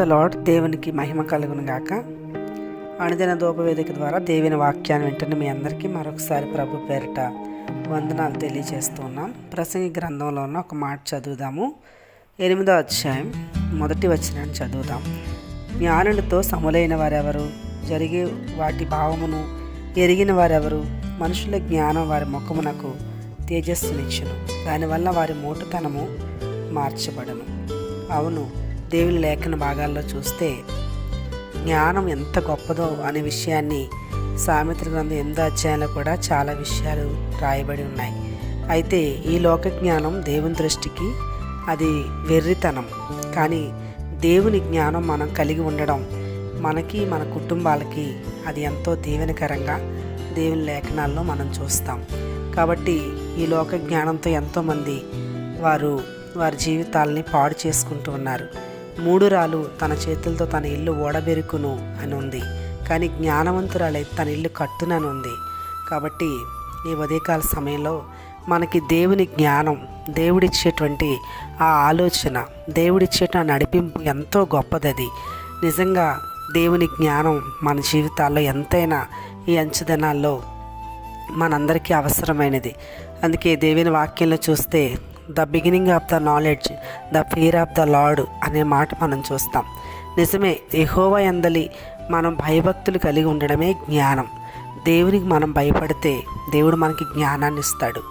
The lord. దేవునికి మహిమ కలుగును గాక. అనుదిన ధూపవేదిక ద్వారా దేవుని వాక్యాన్ని వింటున్న మీ అందరికీ మరొకసారి ప్రభు పేరిట వందనాలు తెలియజేస్తూ ఉన్నాం. ప్రసంగి గ్రంథంలో ఉన్న ఒక మాట చదువుదాము. 8వ అధ్యాయం 1వ వచనాన్ని చదువుదాం. జ్ఞానులతో సమలైన వారెవరు? జరిగే వాటి భావమును ఎరిగిన వారెవరు? మనుషుల జ్ఞానం వారి ముఖమునకు తేజస్సునిచ్చును, దానివల్ల వారి మోటుతనము మార్చబడను. అవును, దేవుని లేఖన భాగాల్లో చూస్తే జ్ఞానం ఎంత గొప్పదో అనే విషయాన్ని సామెతల గ్రంథం 8వ అధ్యాయంలో కూడా చాలా విషయాలు రాయబడి ఉన్నాయి. అయితే ఈ లోక జ్ఞానం దేవుని దృష్టికి అది వెర్రితనం. కానీ దేవుని జ్ఞానం మనం కలిగి ఉండడం మనకి, మన కుటుంబాలకి అది ఎంతో దీవెనకరంగా దేవుని లేఖనాల్లో మనం చూస్తాం. కాబట్టి ఈ లోక జ్ఞానంతో ఎంతోమంది వారి జీవితాలని పాడు చేసుకుంటూ ఉన్నారు. మూఢురాలు తన చేతులతో తన ఇల్లు ఓడబెరుకును అని ఉంది, కానీ జ్ఞానవంతురాలై తన ఇల్లు కట్టునని ఉంది. కాబట్టి ఈ ఉదయకాల సమయంలో మనకి దేవుని జ్ఞానం, దేవుడిచ్చేటువంటి ఆ ఆలోచన, దేవుడిచ్చేట నడిపింపు ఎంతో గొప్పది. నిజంగా దేవుని జ్ఞానం మన జీవితాల్లో ఎంతైనా ఈ అంచుదనాల్లో మనందరికీ అవసరమైనది. అందుకే దేవుని వాక్యంలో చూస్తే the beginning of the knowledge, the fear of the lord అనే మాట మనం చూస్తాం. నిజమే, యెహోవా యందలి మనం భయభక్తులు కలిగి ఉండడమే జ్ఞానం. దేవునికి మనం భయపడితే దేవుడు మనకి జ్ఞానాన్ని ఇస్తాడు.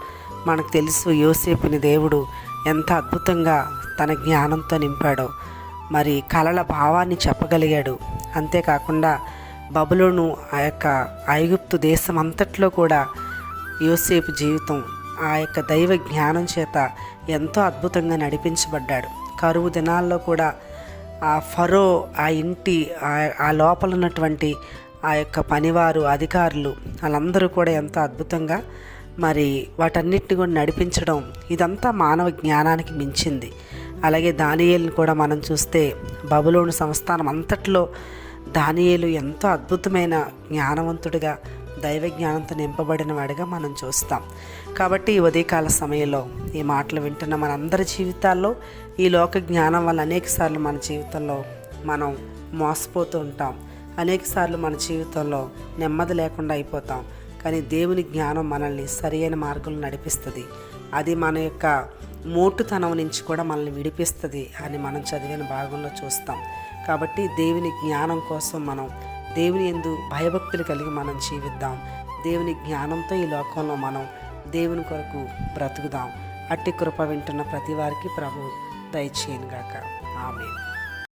మనకు తెలుసు, యోసేపుని దేవుడు ఎంత అద్భుతంగా తన జ్ఞానంతో నింపాడో. మరి కలల భావాన్ని చెప్పగలిగాడు. అంతేకాకుండా బబులోను, ఆ యొక్క ఐగుప్తు దేశం అంతట్లో కూడా యోసేపు జీవితం ఆ యొక్క దైవ జ్ఞానం చేత ఎంతో అద్భుతంగా నడిపించబడ్డాడు. కరువు దినాల్లో కూడా ఆ ఫరో, ఆ ఇంటి ఆ లోపల ఉన్నటువంటి ఆ యొక్క పనివారు, అధికారులు వాళ్ళందరూ కూడా ఎంతో అద్భుతంగా మరి వాటన్నిటిని కూడా నడిపించడం, ఇదంతా మానవ జ్ఞానానికి మించింది. అలాగే దానియేలుని కూడా మనం చూస్తే బబులోను సంస్థానం అంతట్లో దానియేలు ఎంతో అద్భుతమైన జ్ఞానవంతుడిగా, దైవ జ్ఞానంతో నింపబడిన వాడిగా మనం చూస్తాం. కాబట్టి ఈ ఉదయకాల సమయంలో ఈ మాటలు వింటున్న మనందరి జీవితాల్లో ఈ లోక జ్ఞానం వల్ల అనేకసార్లు మన జీవితంలో మనం మోసపోతూ ఉంటాం. అనేకసార్లు మన జీవితంలో నెమ్మది లేకుండా అయిపోతాం. కానీ దేవుని జ్ఞానం మనల్ని సరైన మార్గంలో నడిపిస్తుంది. అది మన యొక్క మోటుతనం నుంచి కూడా మనల్ని విడిపిస్తుంది అని మనం చదివిన భాగంలో చూస్తాం. కాబట్టి దేవుని జ్ఞానం కోసం మనం దేవుని యందు భయభక్తులు కలిగి మనం జీవిద్దాం. దేవుని జ్ఞానంతో ఈ లోకంలో మనం దేవుని కొరకు బ్రతుకుదాం. అట్టి కృప వింటున్న ప్రతి వారికి ప్రభు దయచేయను గాక. ఆమేన్.